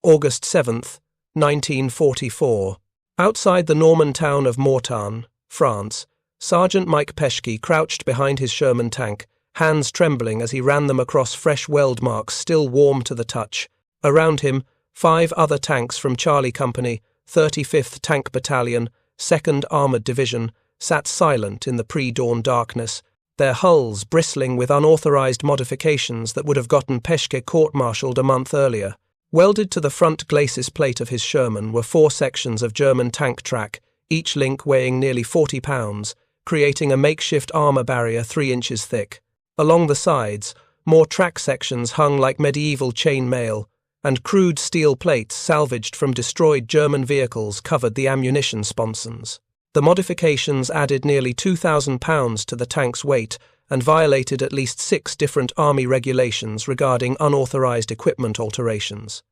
August 7th, 1944. Outside the Norman town of Mortain, France, Sergeant Mike Peschke crouched behind his Sherman tank, hands trembling as he ran them across fresh weld marks still warm to the touch. Around him, 5 other tanks from Charlie Company, 35th Tank Battalion, 2nd Armoured Division, sat silent in the pre-dawn darkness, their hulls bristling with unauthorized modifications that would have gotten Peschke court-martialed a month earlier. Welded to the front glacis plate of his Sherman were 4 sections of German tank track, each link weighing nearly 40 pounds, creating a makeshift armour barrier 3 inches thick. Along the sides, more track sections hung like medieval chain mail, and crude steel plates salvaged from destroyed German vehicles covered the ammunition sponsons. The modifications added nearly 2,000 pounds to the tank's weight and violated at least 6 different Army regulations regarding unauthorized equipment alterations.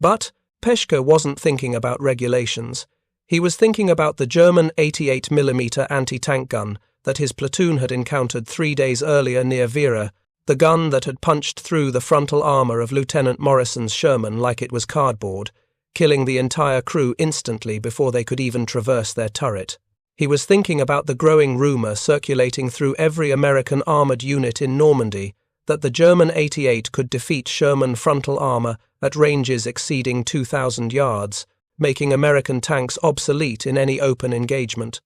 But Peschke wasn't thinking about regulations. He was thinking about the German 88mm anti-tank gun that his platoon had encountered 3 days earlier near Vera, the gun that had punched through the frontal armour of Lieutenant Morrison's Sherman like it was cardboard, killing the entire crew instantly before they could even traverse their turret. He was thinking about the growing rumour circulating through every American armoured unit in Normandy that the German 88 could defeat Sherman frontal armour at ranges exceeding 2,000 yards, making American tanks obsolete in any open engagement.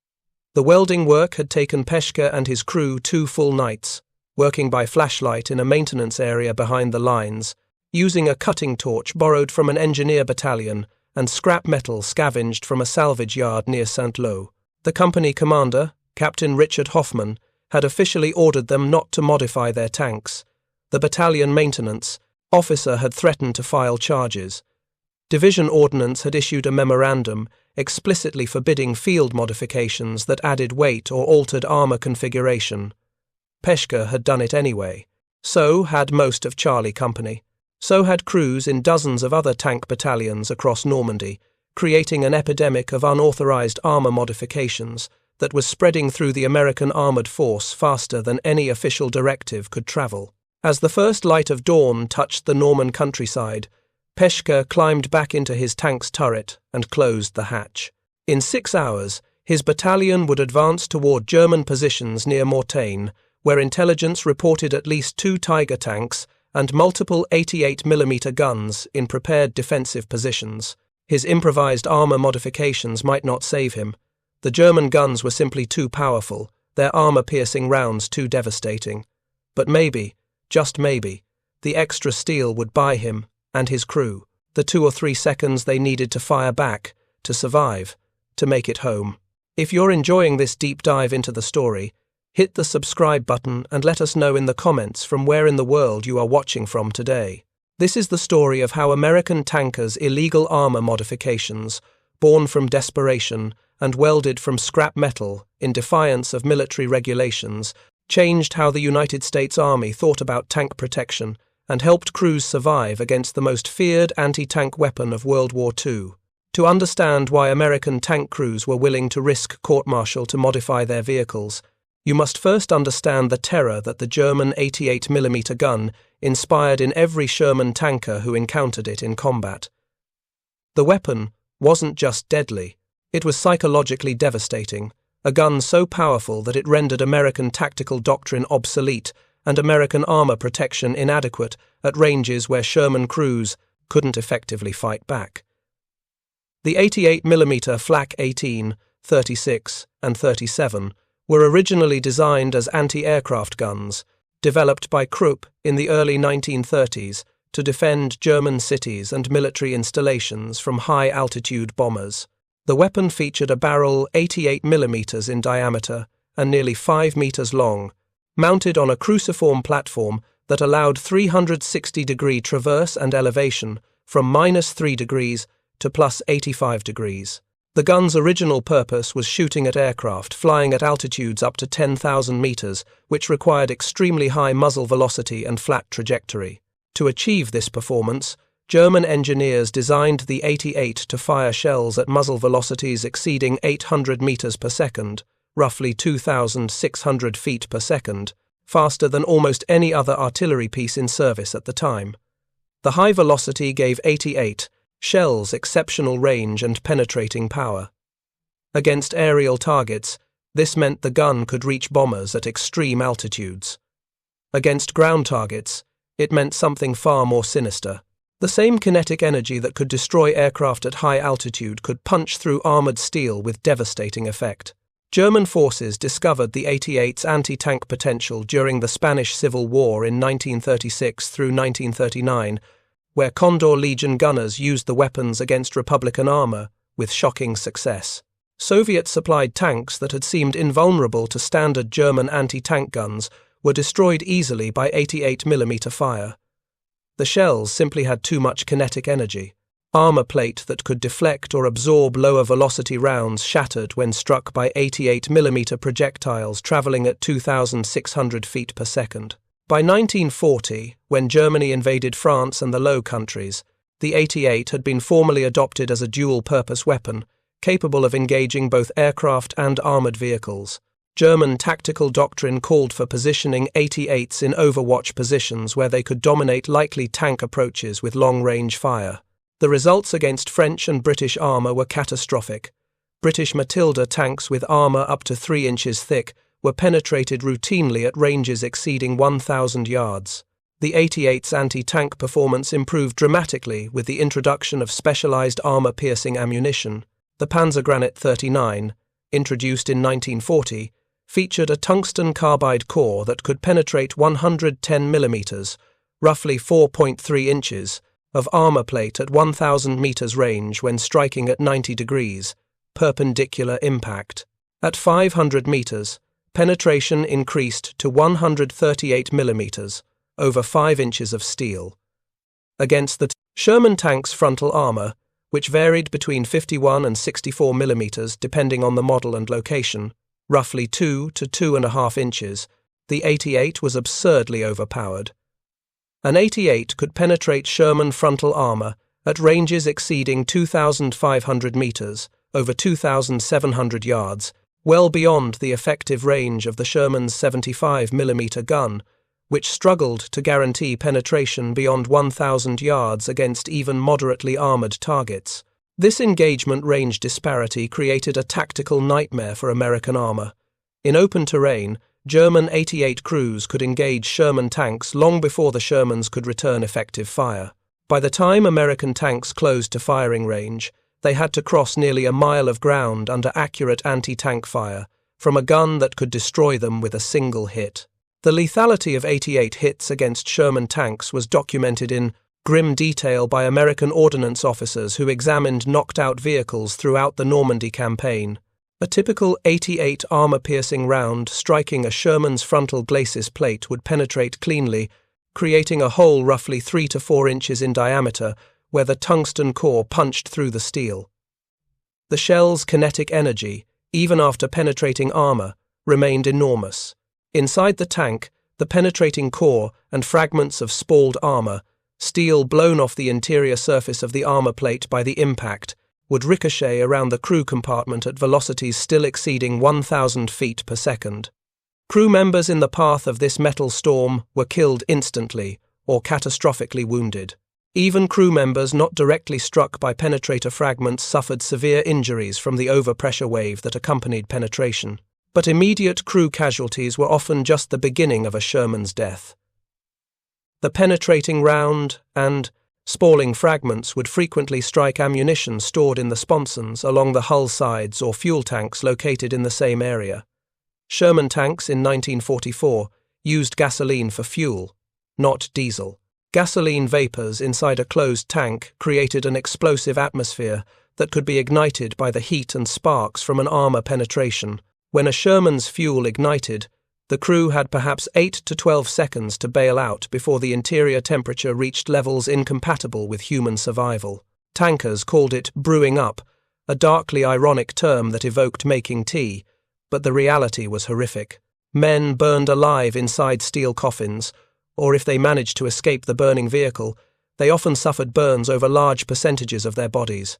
The welding work had taken Peschke and his crew 2 full nights, working by flashlight in a maintenance area behind the lines, using a cutting torch borrowed from an engineer battalion and scrap metal scavenged from a salvage yard near Saint-Lô. The company commander, Captain Richard Hoffman, had officially ordered them not to modify their tanks. The battalion maintenance officer had threatened to file charges. Division ordinance had issued a memorandum explicitly forbidding field modifications that added weight or altered armour configuration. Peschke had done it anyway. So had most of Charlie Company. So had crews in dozens of other tank battalions across Normandy, creating an epidemic of unauthorized armour modifications that was spreading through the American armoured force faster than any official directive could travel. As the first light of dawn touched the Norman countryside, Peschke climbed back into his tank's turret and closed the hatch. In 6 hours, his battalion would advance toward German positions near Mortain, where intelligence reported at least 2 Tiger tanks and multiple 88mm guns in prepared defensive positions. His improvised armour modifications might not save him. The German guns were simply too powerful, their armour-piercing rounds too devastating. But maybe, just maybe, the extra steel would buy him and his crew the 2 or 3 seconds they needed to fire back, to survive, to make it home. If you're enjoying this deep dive into the story, hit the subscribe button and let us know in the comments from where in the world you are watching from today. This is the story of how American tankers' illegal armour modifications, born from desperation and welded from scrap metal in defiance of military regulations, changed how the United States Army thought about tank protection and helped crews survive against the most feared anti-tank weapon of World War II. To understand why American tank crews were willing to risk court-martial to modify their vehicles, you must first understand the terror that the German 88mm gun inspired in every Sherman tanker who encountered it in combat. The weapon wasn't just deadly, it was psychologically devastating, a gun so powerful that it rendered American tactical doctrine obsolete and American armour protection inadequate at ranges where Sherman crews couldn't effectively fight back. The 88mm Flak 18, 36, and 37 were originally designed as anti-aircraft guns, developed by Krupp in the early 1930s to defend German cities and military installations from high-altitude bombers. The weapon featured a barrel 88mm in diameter and nearly 5 meters long, mounted on a cruciform platform that allowed 360-degree traverse and elevation from -3 degrees to +85 degrees. The gun's original purpose was shooting at aircraft flying at altitudes up to 10,000 meters, which required extremely high muzzle velocity and flat trajectory. To achieve this performance, German engineers designed the 88 to fire shells at muzzle velocities exceeding 800 meters per second, roughly 2,600 feet per second, faster than almost any other artillery piece in service at the time. The high velocity gave 88 Shells, exceptional range and penetrating power. Against aerial targets, this meant the gun could reach bombers at extreme altitudes. Against ground targets, it meant something far more sinister. The same kinetic energy that could destroy aircraft at high altitude could punch through armored steel with devastating effect. German forces discovered the 88's anti-tank potential during the Spanish Civil War in 1936 through 1939, where Condor Legion gunners used the weapons against Republican armor with shocking success. Soviet-supplied tanks that had seemed invulnerable to standard German anti-tank guns were destroyed easily by 88mm fire. The shells simply had too much kinetic energy. Armor plate that could deflect or absorb lower-velocity rounds shattered when struck by 88mm projectiles traveling at 2,600 feet per second. By 1940, when Germany invaded France and the Low Countries, the 88 had been formally adopted as a dual-purpose weapon, capable of engaging both aircraft and armored vehicles. German tactical doctrine called for positioning 88s in overwatch positions where they could dominate likely tank approaches with long-range fire. The results against French and British armour were catastrophic. British Matilda tanks with armour up to 3 inches thick were penetrated routinely at ranges exceeding 1,000 yards. The 88's anti-tank performance improved dramatically with the introduction of specialised armour-piercing ammunition. The Panzergranate 39, introduced in 1940, featured a tungsten carbide core that could penetrate 110mm, roughly 4.3 inches, of armor plate at 1,000 meters range when striking at 90 degrees, perpendicular impact. At 500 meters, penetration increased to 138mm, over 5 inches of steel. Against the Sherman tank's frontal armor, which varied between 51 and 64mm depending on the model and location, roughly 2 to 2.5 inches, the 88 was absurdly overpowered. An 88 could penetrate Sherman frontal armor at ranges exceeding 2,500 meters, over 2,700 yards, well beyond the effective range of the Sherman's 75mm gun, which struggled to guarantee penetration beyond 1,000 yards against even moderately armored targets. This engagement range disparity created a tactical nightmare for American armor. In open terrain, German 88 crews could engage Sherman tanks long before the Shermans could return effective fire. By the time American tanks closed to firing range, they had to cross nearly a mile of ground under accurate anti-tank fire from a gun that could destroy them with a single hit. The lethality of 88 hits against Sherman tanks was documented in grim detail by American ordnance officers who examined knocked-out vehicles throughout the Normandy campaign. A typical 88 armor-piercing round striking a Sherman's frontal glacis plate would penetrate cleanly, creating a hole roughly 3 to 4 inches in diameter where the tungsten core punched through the steel. The shell's kinetic energy, even after penetrating armor, remained enormous. Inside the tank, the penetrating core and fragments of spalled armor, steel blown off the interior surface of the armor plate by the impact, would ricochet around the crew compartment at velocities still exceeding 1,000 feet per second. Crew members in the path of this metal storm were killed instantly or catastrophically wounded. Even crew members not directly struck by penetrator fragments suffered severe injuries from the overpressure wave that accompanied penetration. But immediate crew casualties were often just the beginning of a Sherman's death. The penetrating round and spalling fragments would frequently strike ammunition stored in the sponsons along the hull sides or fuel tanks located in the same area. Sherman tanks in 1944 used gasoline for fuel, not diesel. Gasoline vapors inside a closed tank created an explosive atmosphere that could be ignited by the heat and sparks from an armor penetration. When a Sherman's fuel ignited, the crew had perhaps 8 to 12 seconds to bail out before the interior temperature reached levels incompatible with human survival. Tankers called it brewing up, a darkly ironic term that evoked making tea, but the reality was horrific. Men burned alive inside steel coffins, or if they managed to escape the burning vehicle, they often suffered burns over large percentages of their bodies.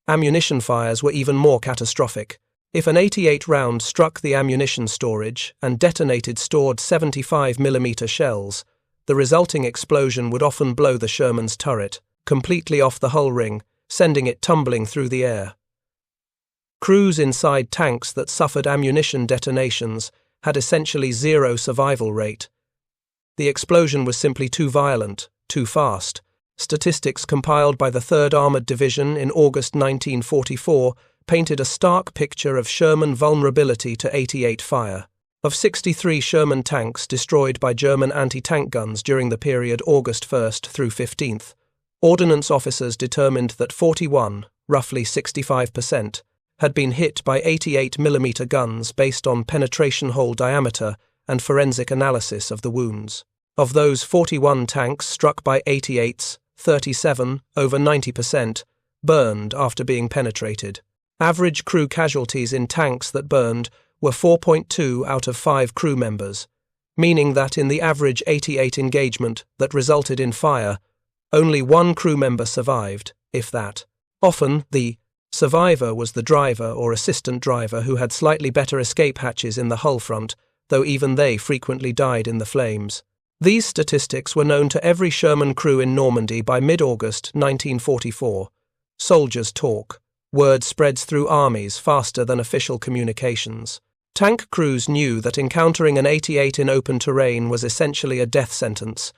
Ammunition fires were even more catastrophic. If an 88 round struck the ammunition storage and detonated stored 75mm shells, the resulting explosion would often blow the Sherman's turret completely off the hull ring sending it tumbling through the air. Crews inside tanks that suffered ammunition detonations had essentially zero survival rate. The explosion was simply too violent, too fast. Statistics compiled by the 3rd Armored Division in August 1944 painted a stark picture of Sherman vulnerability to 88 fire. Of 63 Sherman tanks destroyed by German anti-tank guns during the period August 1st through 15th, ordnance officers determined that 41, roughly 65%, had been hit by 88mm guns based on penetration hole diameter and forensic analysis of the wounds. Of those 41 tanks struck by 88s, 37, over 90%, burned after being penetrated. Average crew casualties in tanks that burned were 4.2 out of 5 crew members, meaning that in the average 88 engagement that resulted in fire, only 1 crew member survived, if that. Often, the survivor was the driver or assistant driver who had slightly better escape hatches in the hull front, though even they frequently died in the flames. These statistics were known to every Sherman crew in Normandy by mid-August 1944. Soldiers talk. Word spreads through armies faster than official communications. Tank crews knew that encountering an 88 in open terrain was essentially a death sentence.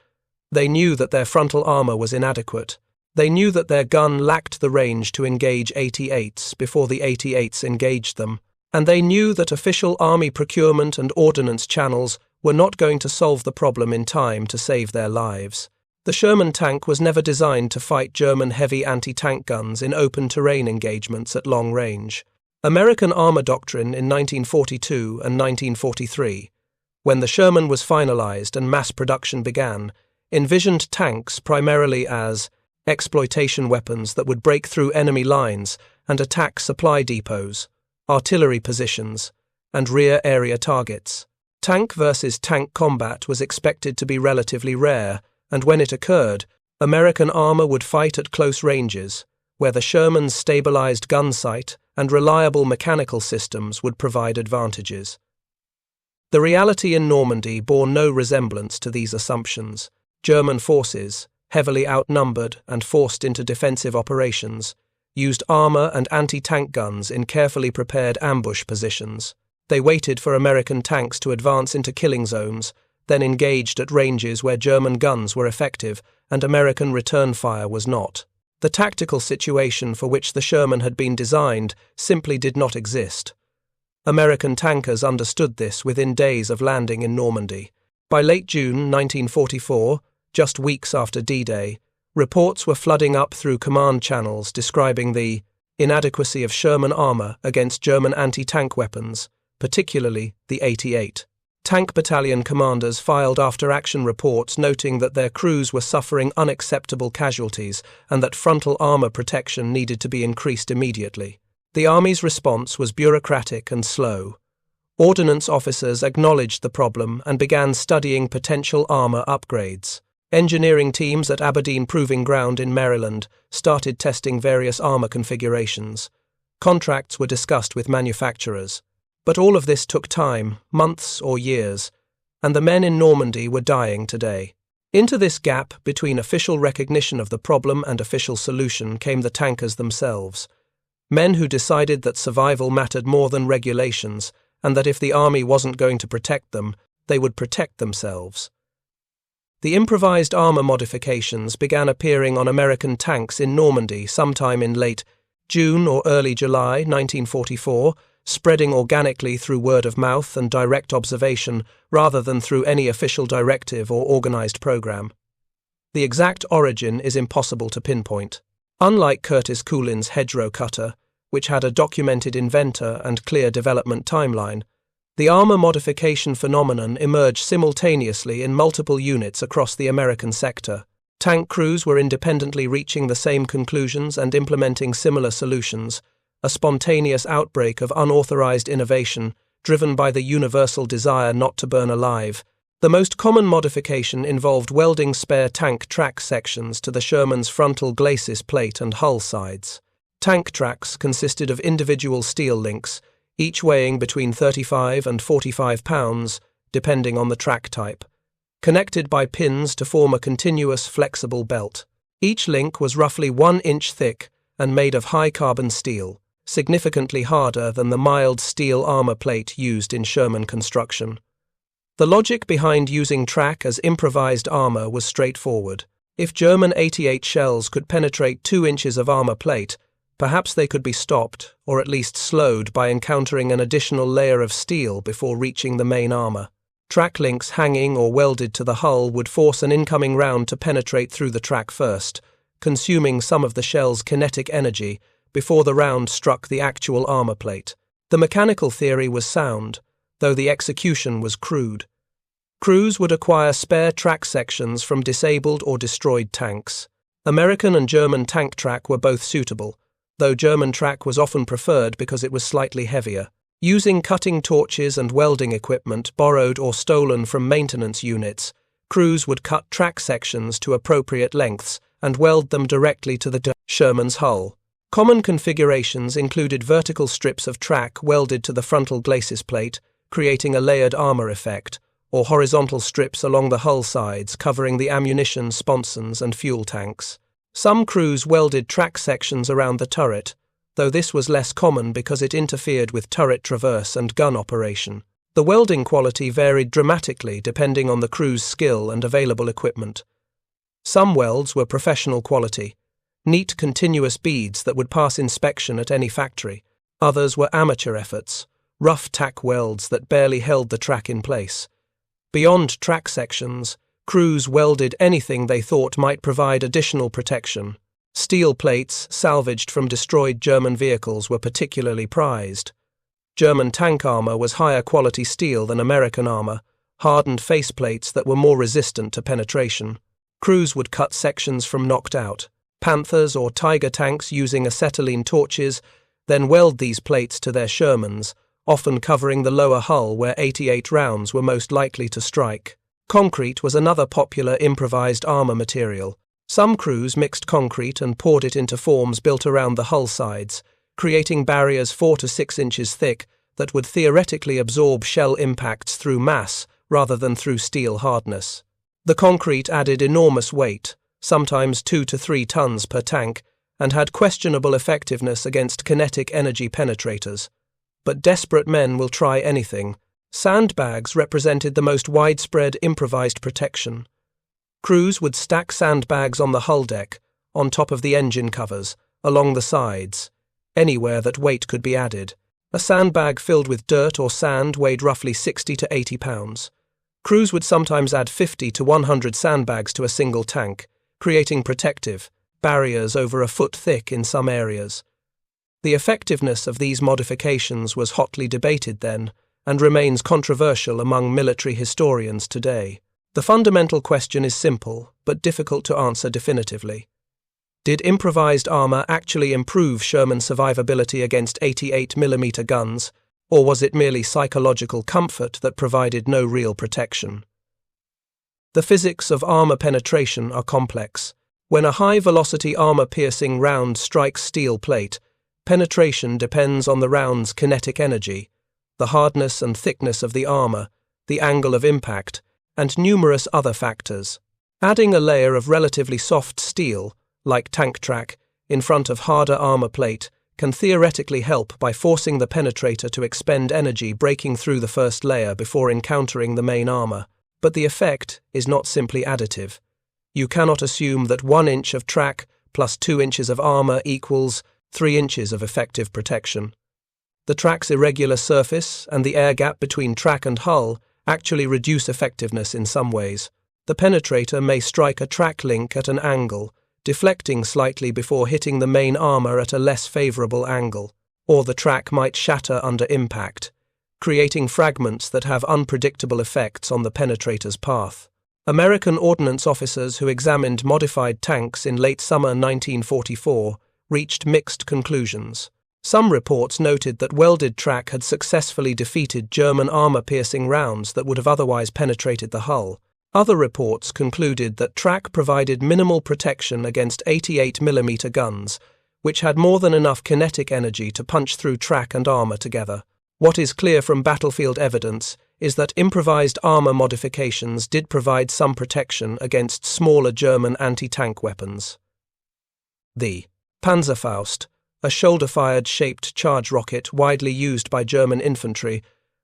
They knew that their frontal armor was inadequate. They knew that their gun lacked the range to engage 88s before the 88s engaged them. And they knew that official army procurement and ordnance channels were not going to solve the problem in time to save their lives. The Sherman tank was never designed to fight German heavy anti-tank guns in open terrain engagements at long range. American armor doctrine in 1942 and 1943, when the Sherman was finalized and mass production began, envisioned tanks primarily as exploitation weapons that would break through enemy lines and attack supply depots, artillery positions, and rear area targets. Tank versus tank combat was expected to be relatively rare, and when it occurred, American armor would fight at close ranges, where the Sherman's stabilized gun sight and reliable mechanical systems would provide advantages. The reality in Normandy bore no resemblance to these assumptions. German forces, heavily outnumbered and forced into defensive operations, used armor and anti-tank guns in carefully prepared ambush positions. They waited for American tanks to advance into killing zones, then engaged at ranges where German guns were effective and American return fire was not. The tactical situation for which the Sherman had been designed simply did not exist. American tankers understood this within days of landing in Normandy. By late June 1944, just weeks after D-Day, reports were flooding up through command channels describing the inadequacy of Sherman armor against German anti-tank weapons, particularly the 88. Tank battalion commanders filed after-action reports noting that their crews were suffering unacceptable casualties and that frontal armor protection needed to be increased immediately. The Army's response was bureaucratic and slow. Ordnance officers acknowledged the problem and began studying potential armor upgrades. Engineering teams at Aberdeen Proving Ground in Maryland started testing various armor configurations. Contracts were discussed with manufacturers. But all of this took time, months or years, and the men in Normandy were dying today. Into this gap between official recognition of the problem and official solution came the tankers themselves. Men who decided that survival mattered more than regulations, and that if the army wasn't going to protect them, they would protect themselves. The improvised armor modifications began appearing on American tanks in Normandy sometime in late June or early July 1944, spreading organically through word of mouth and direct observation rather than through any official directive or organized program. The exact origin is impossible to pinpoint. Unlike Curtis Coulin's hedgerow cutter, which had a documented inventor and clear development timeline, the armor modification phenomenon emerged simultaneously in multiple units across the American sector. Tank crews were independently reaching the same conclusions and implementing similar solutions, a spontaneous outbreak of unauthorized innovation driven by the universal desire not to burn alive. The most common modification involved welding spare tank track sections to the Sherman's frontal glacis plate and hull sides. Tank tracks consisted of individual steel links, each weighing between 35 and 45 pounds, depending on the track type, connected by pins to form a continuous flexible belt. Each link was roughly 1 inch thick and made of high-carbon steel, significantly harder than the mild steel armor plate used in Sherman construction. The logic behind using track as improvised armor was straightforward. If German 88 shells could penetrate 2 inches of armor plate, perhaps they could be stopped, or at least slowed, by encountering an additional layer of steel before reaching the main armor. Track links hanging or welded to the hull would force an incoming round to penetrate through the track first, consuming some of the shell's kinetic energy before the round struck the actual armor plate. The mechanical theory was sound, though the execution was crude. Crews would acquire spare track sections from disabled or destroyed tanks. American and German tank track were both suitable, though German track was often preferred because it was slightly heavier. Using cutting torches and welding equipment borrowed or stolen from maintenance units, crews would cut track sections to appropriate lengths and weld them directly to the Sherman's hull. Common configurations included vertical strips of track welded to the frontal glacis plate, creating a layered armor effect, or horizontal strips along the hull sides covering the ammunition, sponsons, and fuel tanks. Some crews welded track sections around the turret, though this was less common because it interfered with turret traverse and gun operation. The welding quality varied dramatically depending on the crew's skill and available equipment. Some welds were professional quality, neat continuous beads that would pass inspection at any factory. Others were amateur efforts, rough tack welds that barely held the track in place. Beyond track sections, crews welded anything they thought might provide additional protection. Steel plates salvaged from destroyed German vehicles were particularly prized. German tank armor was higher quality steel than American armor, hardened faceplates that were more resistant to penetration. Crews would cut sections from knocked out Panthers or Tiger tanks using acetylene torches, then weld these plates to their Shermans, often covering the lower hull where 88 rounds were most likely to strike. Concrete was another popular improvised armor material. Some crews mixed concrete and poured it into forms built around the hull sides, creating barriers 4 to 6 inches thick that would theoretically absorb shell impacts through mass rather than through steel hardness. The concrete added enormous weight, sometimes 2 to 3 tons per tank, and had questionable effectiveness against kinetic energy penetrators. But desperate men will try anything. Sandbags represented the most widespread improvised protection. Crews would stack sandbags on the hull deck, on top of the engine covers, along the sides, anywhere that weight could be added. A sandbag filled with dirt or sand weighed roughly 60 to 80 pounds. Crews would sometimes add 50 to 100 sandbags to a single tank, creating protective barriers over a foot thick in some areas. The effectiveness of these modifications was hotly debated then, and remains controversial among military historians today. The fundamental question is simple, but difficult to answer definitively. Did improvised armor actually improve Sherman survivability against 88mm guns, or was it merely psychological comfort that provided no real protection? The physics of armor penetration are complex. When a high-velocity armor-piercing round strikes steel plate, penetration depends on the round's kinetic energy, the hardness and thickness of the armor, the angle of impact, and numerous other factors. Adding a layer of relatively soft steel, like tank track, in front of harder armor plate can theoretically help by forcing the penetrator to expend energy breaking through the first layer before encountering the main armor. But the effect is not simply additive. You cannot assume that 1 inch of track plus 2 inches of armor equals 3 inches of effective protection. The track's irregular surface and the air gap between track and hull actually reduce effectiveness in some ways. The penetrator may strike a track link at an angle, deflecting slightly before hitting the main armor at a less favorable angle, or the track might shatter under impact, creating fragments that have unpredictable effects on the penetrator's path. American ordnance officers who examined modified tanks in late summer 1944 reached mixed conclusions. Some reports noted that welded track had successfully defeated German armor-piercing rounds that would have otherwise penetrated the hull. Other reports concluded that track provided minimal protection against 88mm guns, which had more than enough kinetic energy to punch through track and armor together. What is clear from battlefield evidence is that improvised armor modifications did provide some protection against smaller German anti-tank weapons. The Panzerfaust, a shoulder-fired shaped charge rocket widely used by German infantry,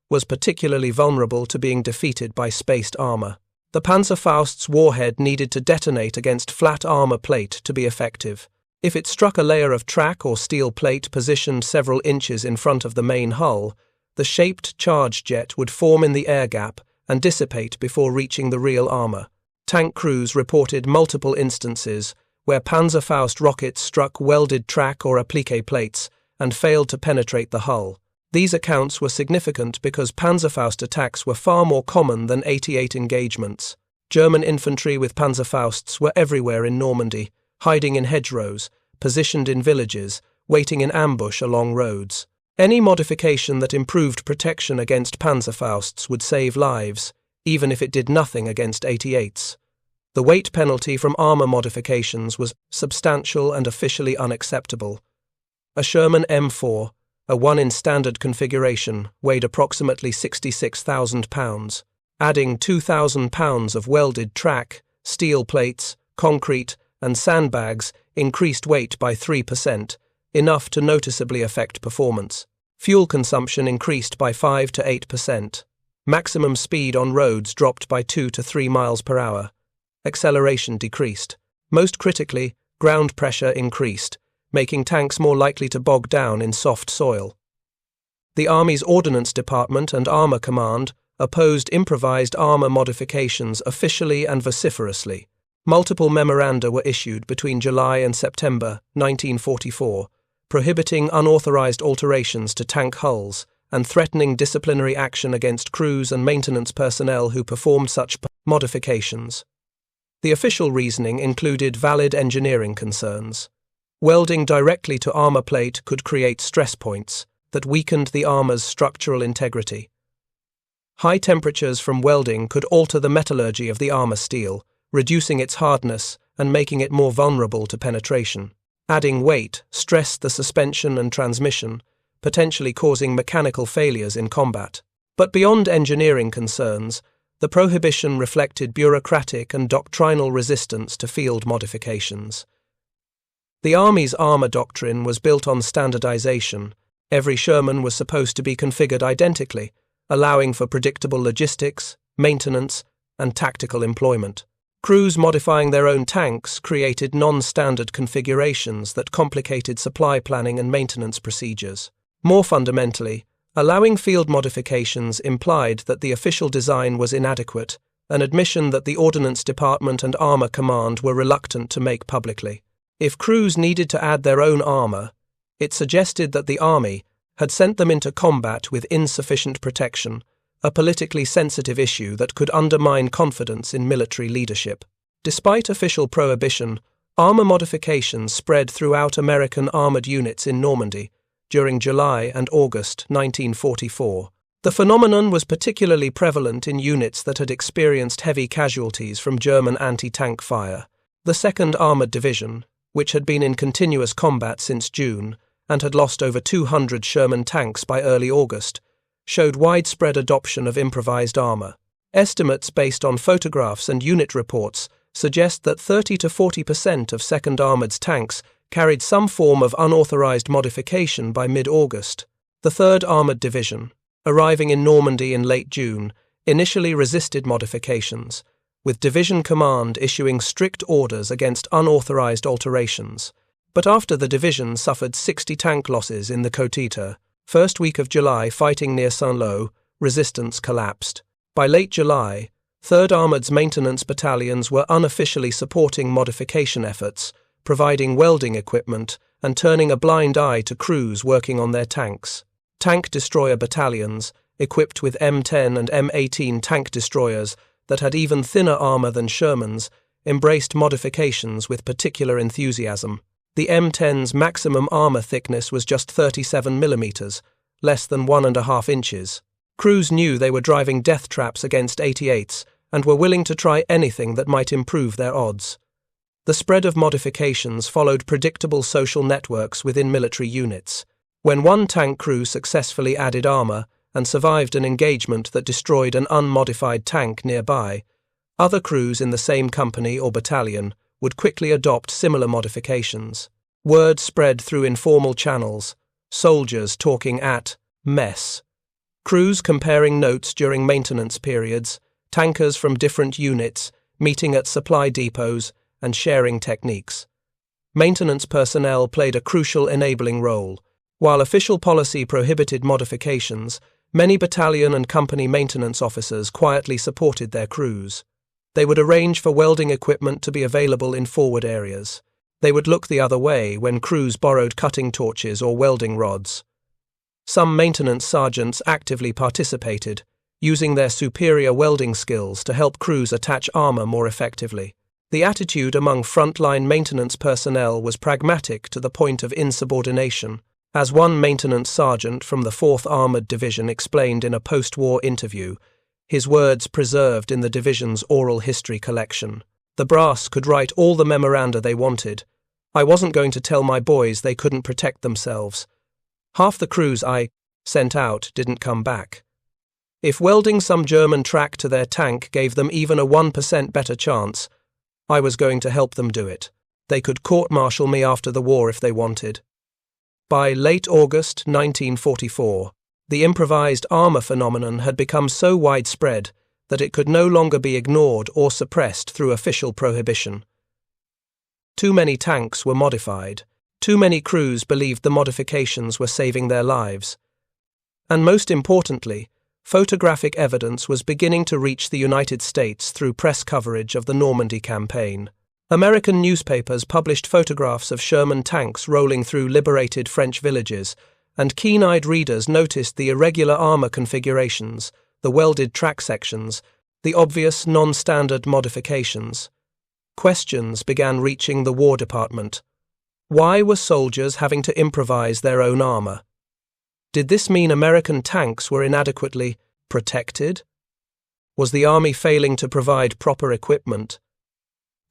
was particularly vulnerable to being defeated by spaced armor. The Panzerfaust's warhead needed to detonate against flat armor plate to be effective. If it struck a layer of track or steel plate positioned several inches in front of the main hull, the shaped charge jet would form in the air gap and dissipate before reaching the real armor. Tank crews reported multiple instances where Panzerfaust rockets struck welded track or applique plates and failed to penetrate the hull. These accounts were significant because Panzerfaust attacks were far more common than 88 engagements. German infantry with Panzerfausts were everywhere in Normandy, hiding in hedgerows, positioned in villages, waiting in ambush along roads. Any modification that improved protection against Panzerfausts would save lives, even if it did nothing against 88s. The weight penalty from armor modifications was substantial and officially unacceptable. A Sherman M4, a one in standard configuration, weighed approximately 66,000 pounds. Adding 2,000 pounds of welded track, steel plates, concrete, and sandbags increased weight by 3%, enough to noticeably affect performance. Fuel consumption increased by 5 to 8%. Maximum speed on roads dropped by 2 to 3 miles per hour. Acceleration decreased. Most critically, ground pressure increased, making tanks more likely to bog down in soft soil. The Army's Ordnance Department and Armor Command opposed improvised armor modifications officially and vociferously. Multiple memoranda were issued between July and September 1944, prohibiting unauthorized alterations to tank hulls and threatening disciplinary action against crews and maintenance personnel who performed such modifications. The official reasoning included valid engineering concerns. Welding directly to armor plate could create stress points that weakened the armor's structural integrity. High temperatures from welding could alter the metallurgy of the armor steel, reducing its hardness and making it more vulnerable to penetration. Adding weight stressed the suspension and transmission, potentially causing mechanical failures in combat. But beyond engineering concerns, the prohibition reflected bureaucratic and doctrinal resistance to field modifications. The Army's armor doctrine was built on standardization. Every Sherman was supposed to be configured identically, allowing for predictable logistics, maintenance, and tactical employment. Crews modifying their own tanks created non-standard configurations that complicated supply planning and maintenance procedures. More fundamentally, allowing field modifications implied that the official design was inadequate, an admission that the Ordnance Department and Armor Command were reluctant to make publicly. If crews needed to add their own armor, it suggested that the Army had sent them into combat with insufficient protection, a politically sensitive issue that could undermine confidence in military leadership. Despite official prohibition, armor modifications spread throughout American armored units in Normandy during July and August 1944. The phenomenon was particularly prevalent in units that had experienced heavy casualties from German anti-tank fire. The 2nd Armored Division, which had been in continuous combat since June and had lost over 200 Sherman tanks by early August, showed widespread adoption of improvised armor. Estimates based on photographs and unit reports suggest that 30 to 40% of 2nd Armored's tanks carried some form of unauthorized modification by mid-August. The 3rd Armored Division, arriving in Normandy in late June, initially resisted modifications, with Division Command issuing strict orders against unauthorized alterations. But after the division suffered 60 tank losses in the Côte, first week of July fighting near Saint-Lô, resistance collapsed. By late July, 3rd Armored's maintenance battalions were unofficially supporting modification efforts, providing welding equipment and turning a blind eye to crews working on their tanks. Tank destroyer battalions, equipped with M10 and M18 tank destroyers that had even thinner armor than Shermans, embraced modifications with particular enthusiasm. The M10's maximum armor thickness was just 37 millimeters, less than 1.5 inches. Crews knew they were driving death traps against 88s and were willing to try anything that might improve their odds. The spread of modifications followed predictable social networks within military units. When one tank crew successfully added armor and survived an engagement that destroyed an unmodified tank nearby, other crews in the same company or battalion would quickly adopt similar modifications. Word spread through informal channels, soldiers talking at mess, crews comparing notes during maintenance periods, tankers from different units meeting at supply depots and sharing techniques. Maintenance personnel played a crucial enabling role. While official policy prohibited modifications, many battalion and company maintenance officers quietly supported their crews. They would arrange for welding equipment to be available in forward areas. They would look the other way when crews borrowed cutting torches or welding rods. Some maintenance sergeants actively participated, using their superior welding skills to help crews attach armor more effectively. The attitude among frontline maintenance personnel was pragmatic to the point of insubordination, as one maintenance sergeant from the 4th Armored Division explained in a post-war interview, his words preserved in the division's oral history collection. The brass could write all the memoranda they wanted. I wasn't going to tell my boys they couldn't protect themselves. Half the crews I sent out didn't come back. If welding some German track to their tank gave them even a 1% better chance, I was going to help them do it. They could court-martial me after the war if they wanted. By late August 1944, the improvised armor phenomenon had become so widespread that it could no longer be ignored or suppressed through official prohibition. Too many tanks were modified. Too many crews believed the modifications were saving their lives. And most importantly, photographic evidence was beginning to reach the United States through press coverage of the Normandy campaign. American newspapers published photographs of Sherman tanks rolling through liberated French villages, and keen-eyed readers noticed the irregular armor configurations, the welded track sections, the obvious non-standard modifications. Questions began reaching the War Department. Why were soldiers having to improvise their own armor? Did this mean American tanks were inadequately protected? Was the Army failing to provide proper equipment?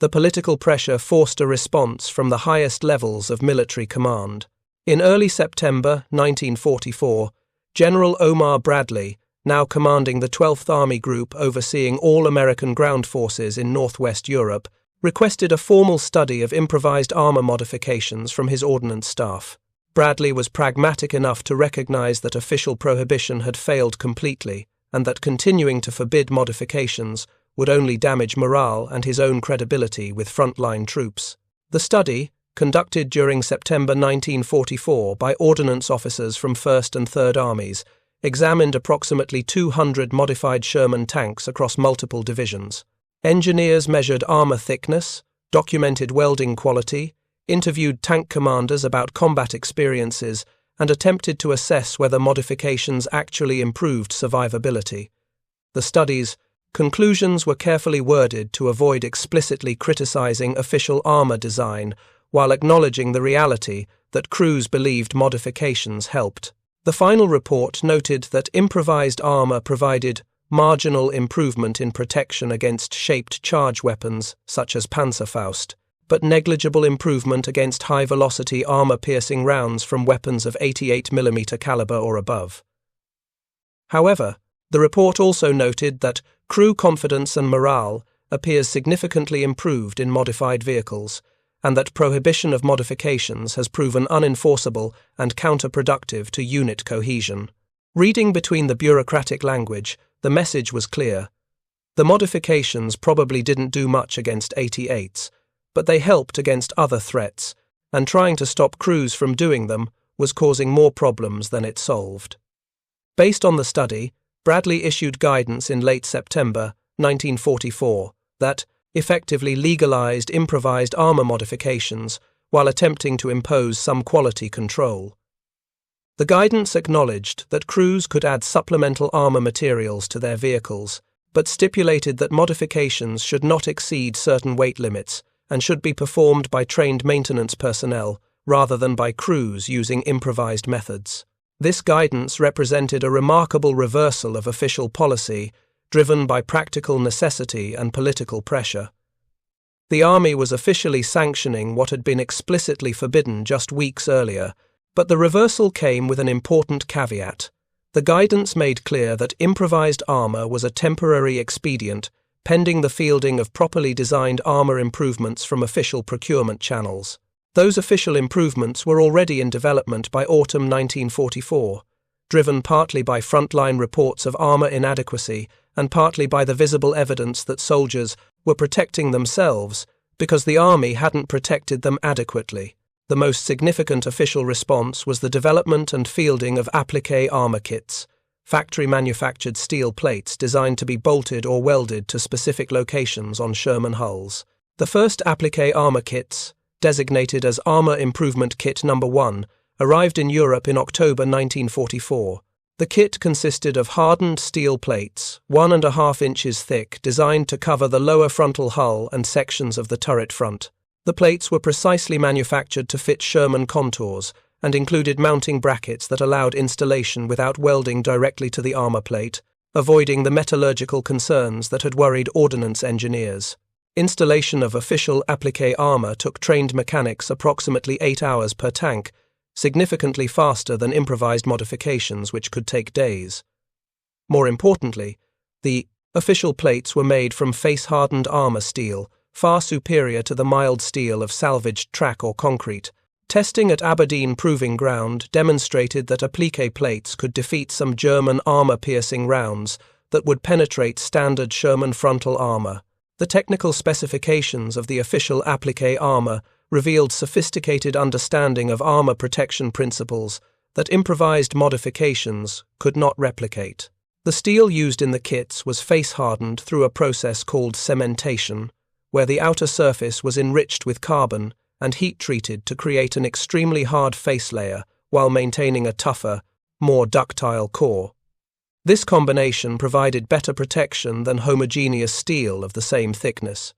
The political pressure forced a response from the highest levels of military command. In early September 1944, General Omar Bradley, now commanding the 12th Army Group overseeing all American ground forces in Northwest Europe, requested a formal study of improvised armor modifications from his ordnance staff. Bradley was pragmatic enough to recognize that official prohibition had failed completely and that continuing to forbid modifications would only damage morale and his own credibility with frontline troops. The study, conducted during September 1944 by ordnance officers from 1st and 3rd Armies, examined approximately 200 modified Sherman tanks across multiple divisions. Engineers measured armor thickness, documented welding quality, interviewed tank commanders about combat experiences, and attempted to assess whether modifications actually improved survivability. The study's conclusions were carefully worded to avoid explicitly criticizing official armor design while acknowledging the reality that crews believed modifications helped. The final report noted that improvised armor provided marginal improvement in protection against shaped charge weapons such as Panzerfaust, but negligible improvement against high-velocity armor-piercing rounds from weapons of 88mm caliber or above. However, the report also noted that crew confidence and morale appears significantly improved in modified vehicles, and that prohibition of modifications has proven unenforceable and counterproductive to unit cohesion. Reading between the bureaucratic language, the message was clear. The modifications probably didn't do much against 88s, but they helped against other threats, and trying to stop crews from doing them was causing more problems than it solved. Based on the study, Bradley issued guidance in late September 1944 that effectively legalized improvised armor modifications while attempting to impose some quality control. The guidance acknowledged that crews could add supplemental armor materials to their vehicles, but stipulated that modifications should not exceed certain weight limits and should be performed by trained maintenance personnel rather than by crews using improvised methods. This guidance represented a remarkable reversal of official policy, driven by practical necessity and political pressure. The Army was officially sanctioning what had been explicitly forbidden just weeks earlier, but the reversal came with an important caveat. The guidance made clear that improvised armor was a temporary expedient, pending the fielding of properly designed armor improvements from official procurement channels. Those official improvements were already in development by autumn 1944, driven partly by frontline reports of armor inadequacy and partly by the visible evidence that soldiers were protecting themselves because the army hadn't protected them adequately. The most significant official response was the development and fielding of appliqué armor kits, factory-manufactured steel plates designed to be bolted or welded to specific locations on Sherman hulls. The first appliqué armor kits, designated as Armor Improvement Kit No. 1, arrived in Europe in October 1944. The kit consisted of hardened steel plates, 1.5 inches thick, designed to cover the lower frontal hull and sections of the turret front. The plates were precisely manufactured to fit Sherman contours and included mounting brackets that allowed installation without welding directly to the armor plate, avoiding the metallurgical concerns that had worried ordnance engineers. Installation of official appliqué armor took trained mechanics approximately 8 hours per tank, significantly faster than improvised modifications which could take days. More importantly, the official plates were made from face-hardened armor steel, far superior to the mild steel of salvaged track or concrete. Testing at Aberdeen Proving Ground demonstrated that appliqué plates could defeat some German armor-piercing rounds that would penetrate standard Sherman frontal armor. The technical specifications of the official appliqué armor revealed sophisticated understanding of armor protection principles that improvised modifications could not replicate. The steel used in the kits was face-hardened through a process called cementation, where the outer surface was enriched with carbon and heat-treated to create an extremely hard face layer while maintaining a tougher, more ductile core. This combination provided better protection than homogeneous steel of the same thickness.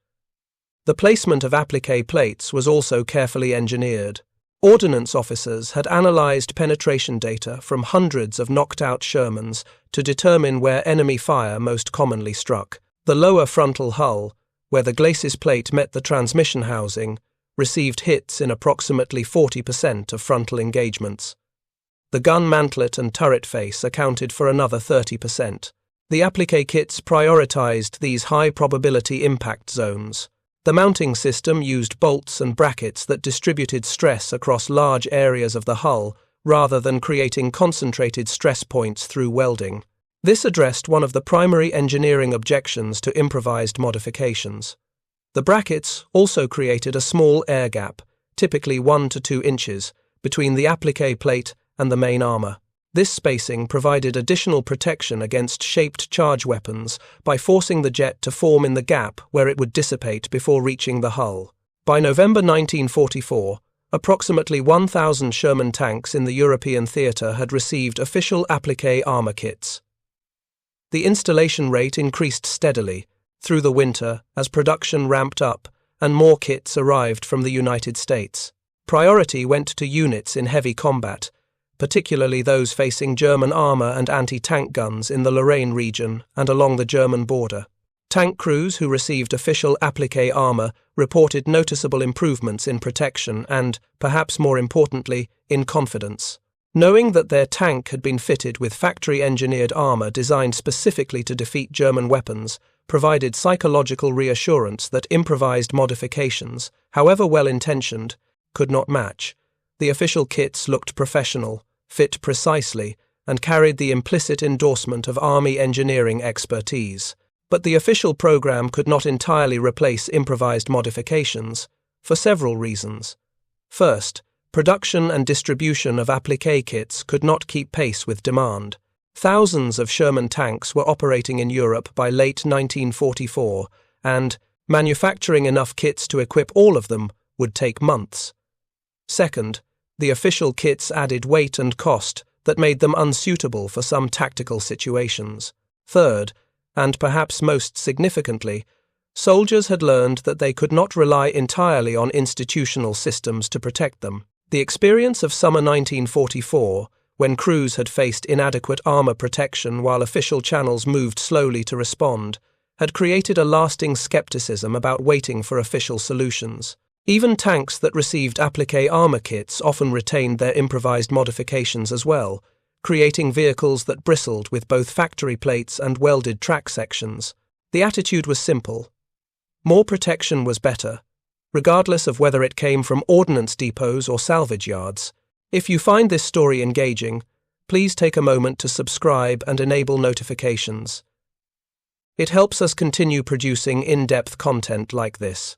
The placement of appliqué plates was also carefully engineered. Ordnance officers had analyzed penetration data from hundreds of knocked-out Shermans to determine where enemy fire most commonly struck. The lower frontal hull, where the glacis plate met the transmission housing, received hits in approximately 40% of frontal engagements. The gun mantlet and turret face accounted for another 30%. The appliqué kits prioritized these high-probability impact zones. The mounting system used bolts and brackets that distributed stress across large areas of the hull rather than creating concentrated stress points through welding. This addressed one of the primary engineering objections to improvised modifications. The brackets also created a small air gap, typically 1 to 2 inches, between the appliqué plate and the main armor. This spacing provided additional protection against shaped charge weapons by forcing the jet to form in the gap where it would dissipate before reaching the hull. By November 1944, approximately 1,000 Sherman tanks in the European theatre had received official appliqué armor kits. The installation rate increased steadily through the winter as production ramped up and more kits arrived from the United States. Priority went to units in heavy combat, particularly those facing German armor and anti-tank guns in the Lorraine region and along the German border. Tank crews who received official appliqué armor reported noticeable improvements in protection and, perhaps more importantly, in confidence. Knowing that their tank had been fitted with factory-engineered armor designed specifically to defeat German weapons provided psychological reassurance that improvised modifications, however well-intentioned, could not match. The official kits looked professional, fit precisely, and carried the implicit endorsement of Army engineering expertise. But the official program could not entirely replace improvised modifications, for several reasons. First, production and distribution of appliqué kits could not keep pace with demand. Thousands of Sherman tanks were operating in Europe by late 1944, and manufacturing enough kits to equip all of them would take months. Second, the official kits added weight and cost that made them unsuitable for some tactical situations. Third, and perhaps most significantly, soldiers had learned that they could not rely entirely on institutional systems to protect them. The experience of summer 1944, when crews had faced inadequate armor protection while official channels moved slowly to respond, had created a lasting skepticism about waiting for official solutions. Even tanks that received appliqué armor kits often retained their improvised modifications as well, creating vehicles that bristled with both factory plates and welded track sections. The attitude was simple. More protection was better. regardless of whether it came from ordnance depots or salvage yards. If you find this story engaging, please take a moment to subscribe and enable notifications. It helps us continue producing in-depth content like this.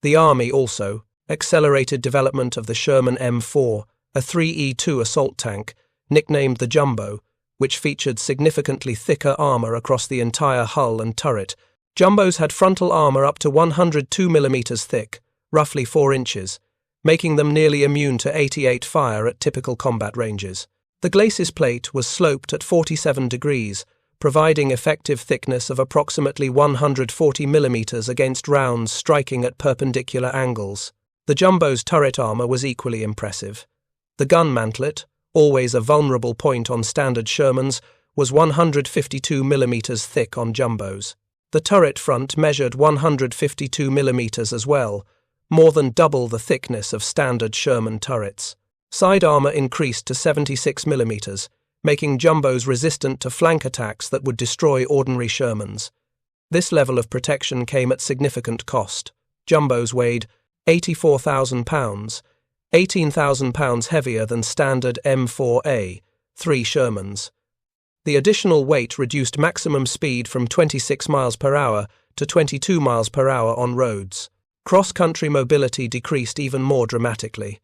The Army also accelerated development of the Sherman M4, a 3E2 assault tank, nicknamed the Jumbo, which featured significantly thicker armor across the entire hull and turret. Jumbos had frontal armor up to 102 mm thick, roughly 4 inches, making them nearly immune to 88 fire at typical combat ranges. The glacis plate was sloped at 47 degrees, providing effective thickness of approximately 140 mm against rounds striking at perpendicular angles. The Jumbo's turret armor was equally impressive. The gun mantlet, always a vulnerable point on standard Shermans, was 152 mm thick on Jumbos. The turret front measured 152 mm as well, more than double the thickness of standard Sherman turrets. Side armor increased to 76 mm, making Jumbos resistant to flank attacks that would destroy ordinary Shermans. This level of protection came at significant cost. Jumbos weighed 84,000 pounds, 18,000 pounds heavier than standard M4A, 3 Shermans. The additional weight reduced maximum speed from 26 miles per hour to 22 miles per hour on roads. Cross-country mobility decreased even more dramatically.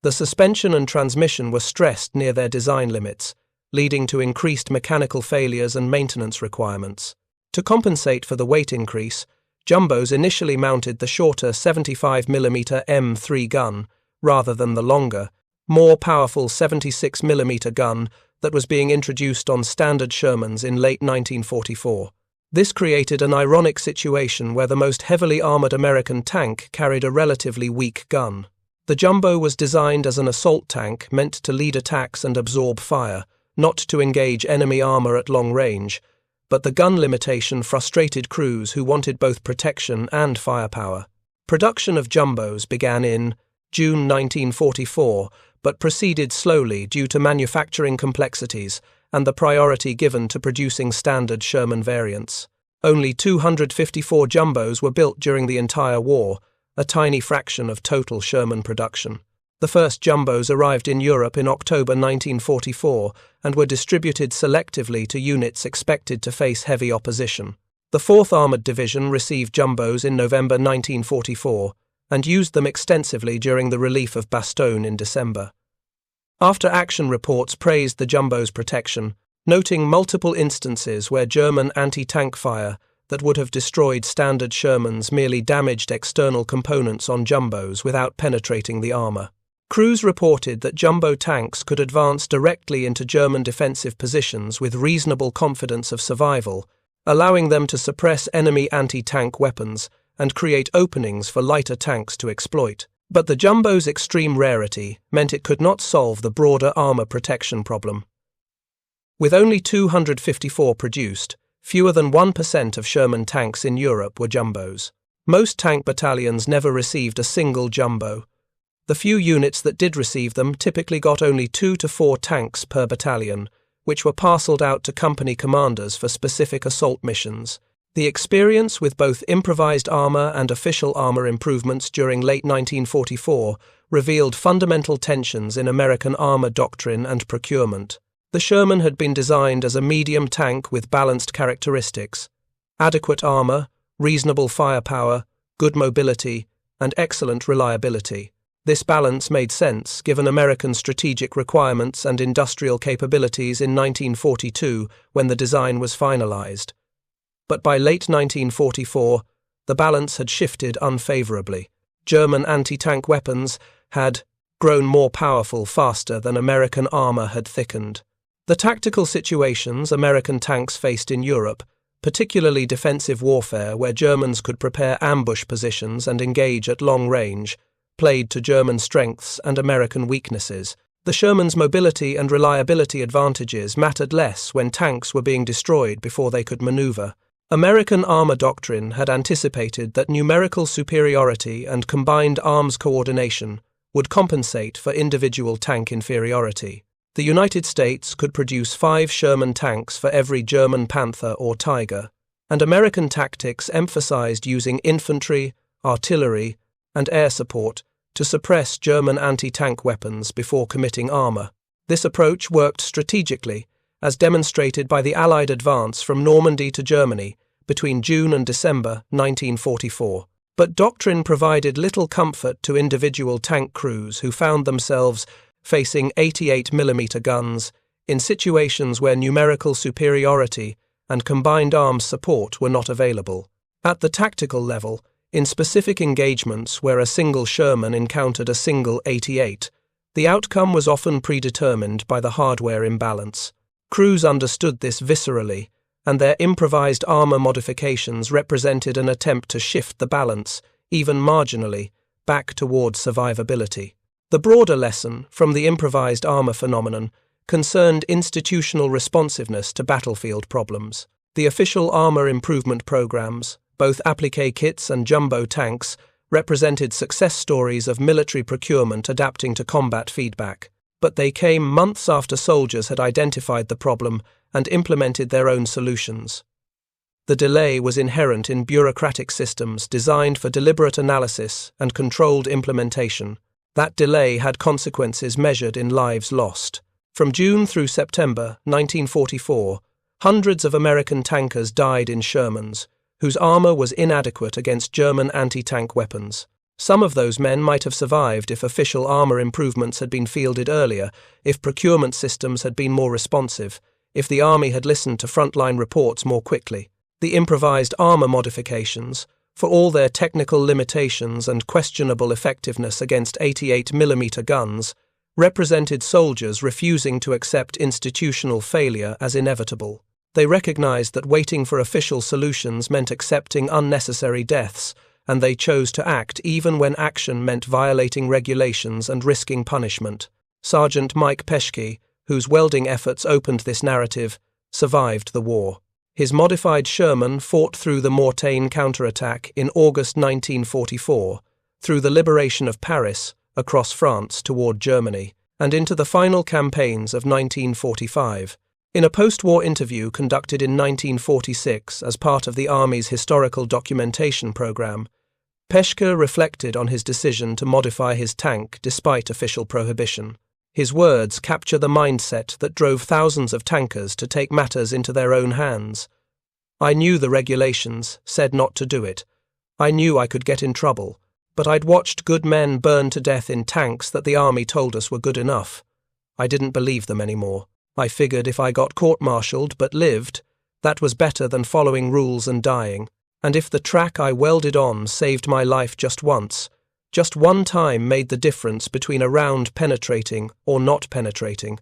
The suspension and transmission were stressed near their design limits, leading to increased mechanical failures and maintenance requirements. To compensate for the weight increase, Jumbos initially mounted the shorter 75mm M3 gun rather than the longer, more powerful 76mm gun that was being introduced on standard Shermans in late 1944. This created an ironic situation where the most heavily armored American tank carried a relatively weak gun. The Jumbo was designed as an assault tank meant to lead attacks and absorb fire, not to engage enemy armor at long range, but the gun limitation frustrated crews who wanted both protection and firepower. Production of Jumbos began in June 1944, but proceeded slowly due to manufacturing complexities and the priority given to producing standard Sherman variants. Only 254 Jumbos were built during the entire war, a tiny fraction of total Sherman production. The first Jumbos arrived in Europe in October 1944 and were distributed selectively to units expected to face heavy opposition. The 4th Armoured Division received Jumbos in November 1944 and used them extensively during the relief of Bastogne in December. After-action reports praised the Jumbo's protection, noting multiple instances where German anti-tank fire that would have destroyed standard Shermans merely damaged external components on Jumbos without penetrating the armor. Crews reported that Jumbo tanks could advance directly into German defensive positions with reasonable confidence of survival, allowing them to suppress enemy anti-tank weapons and create openings for lighter tanks to exploit. But the Jumbo's extreme rarity meant it could not solve the broader armor protection problem. With only 254 produced, fewer than 1% of Sherman tanks in Europe were Jumbos. Most tank battalions never received a single Jumbo. The few units that did receive them typically got only 2 to 4 tanks per battalion, which were parceled out to company commanders for specific assault missions. The experience with both improvised armor and official armor improvements during late 1944 revealed fundamental tensions in American armor doctrine and procurement. The Sherman had been designed as a medium tank with balanced characteristics: adequate armor, reasonable firepower, good mobility, and excellent reliability. This balance made sense given American strategic requirements and industrial capabilities in 1942 when the design was finalized. But by late 1944, the balance had shifted unfavorably. German anti-tank weapons had grown more powerful faster than American armor had thickened. The tactical situations American tanks faced in Europe, particularly defensive warfare where Germans could prepare ambush positions and engage at long range, played to German strengths and American weaknesses. The Sherman's mobility and reliability advantages mattered less when tanks were being destroyed before they could maneuver. American armor doctrine had anticipated that numerical superiority and combined arms coordination would compensate for individual tank inferiority. The United States could produce 5 Sherman tanks for every German Panther or Tiger, and American tactics emphasized using infantry, artillery, and air support to suppress German anti-tank weapons before committing armor. This approach worked strategically, as demonstrated by the Allied advance from Normandy to Germany between June and December 1944. But doctrine provided little comfort to individual tank crews who found themselves facing 88mm guns in situations where numerical superiority and combined arms support were not available. At the tactical level, in specific engagements where a single Sherman encountered a single 88, the outcome was often predetermined by the hardware imbalance. Crews understood this viscerally, and their improvised armor modifications represented an attempt to shift the balance, even marginally, back towards survivability. The broader lesson from the improvised armor phenomenon concerned institutional responsiveness to battlefield problems. The official armor improvement programs, both appliqué kits and jumbo tanks, represented success stories of military procurement adapting to combat feedback. But they came months after soldiers had identified the problem and implemented their own solutions. The delay was inherent in bureaucratic systems designed for deliberate analysis and controlled implementation. That delay had consequences measured in lives lost. From June through September 1944, hundreds of American tankers died in Shermans, whose armor was inadequate against German anti-tank weapons. Some of those men might have survived if official armor improvements had been fielded earlier, if procurement systems had been more responsive, if the Army had listened to frontline reports more quickly. The improvised armor modifications, for all their technical limitations and questionable effectiveness against 88mm guns, represented soldiers refusing to accept institutional failure as inevitable. They recognized that waiting for official solutions meant accepting unnecessary deaths, and they chose to act even when action meant violating regulations and risking punishment. Sergeant Mike Peschke, whose welding efforts opened this narrative, survived the war. His modified Sherman fought through the Mortain counterattack in August 1944, through the liberation of Paris, across France toward Germany, and into the final campaigns of 1945. In a post-war interview conducted in 1946 as part of the Army's historical documentation program, Peschke reflected on his decision to modify his tank despite official prohibition. His words capture the mindset that drove thousands of tankers to take matters into their own hands. "I knew the regulations said not to do it. I knew I could get in trouble, but I'd watched good men burn to death in tanks that the Army told us were good enough. I didn't believe them anymore. I figured if I got court-martialed but lived, that was better than following rules and dying. And if the track I welded on saved my life just once, just one time made the difference between a round penetrating or not penetrating,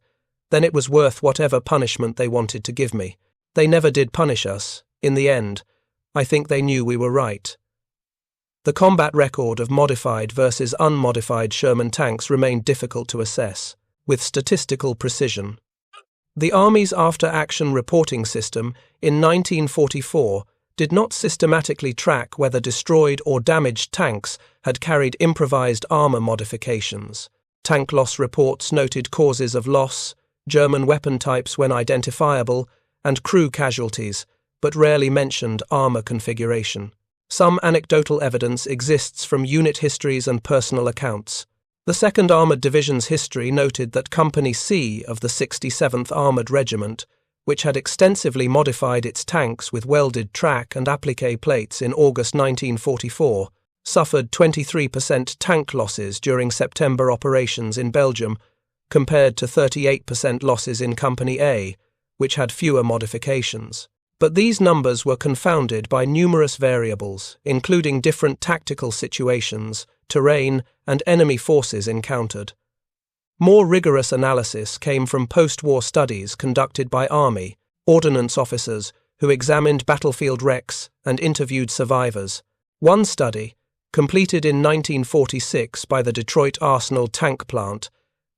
then it was worth whatever punishment they wanted to give me. They never did punish us. In the end, I think they knew we were right." The combat record of modified versus unmodified Sherman tanks remained difficult to assess, with statistical precision. The Army's after-action reporting system in 1944 did not systematically track whether destroyed or damaged tanks had carried improvised armor modifications. Tank loss reports noted causes of loss, German weapon types when identifiable, and crew casualties, but rarely mentioned armor configuration. Some anecdotal evidence exists from unit histories and personal accounts. The 2nd Armoured Division's history noted that Company C of the 67th Armoured Regiment, which had extensively modified its tanks with welded track and appliqué plates in August 1944, suffered 23% tank losses during September operations in Belgium, compared to 38% losses in Company A, which had fewer modifications. But these numbers were confounded by numerous variables, including different tactical situations, terrain, and enemy forces encountered. More rigorous analysis came from post-war studies conducted by Army, ordnance officers who examined battlefield wrecks and interviewed survivors. One study, completed in 1946 by the Detroit Arsenal tank plant,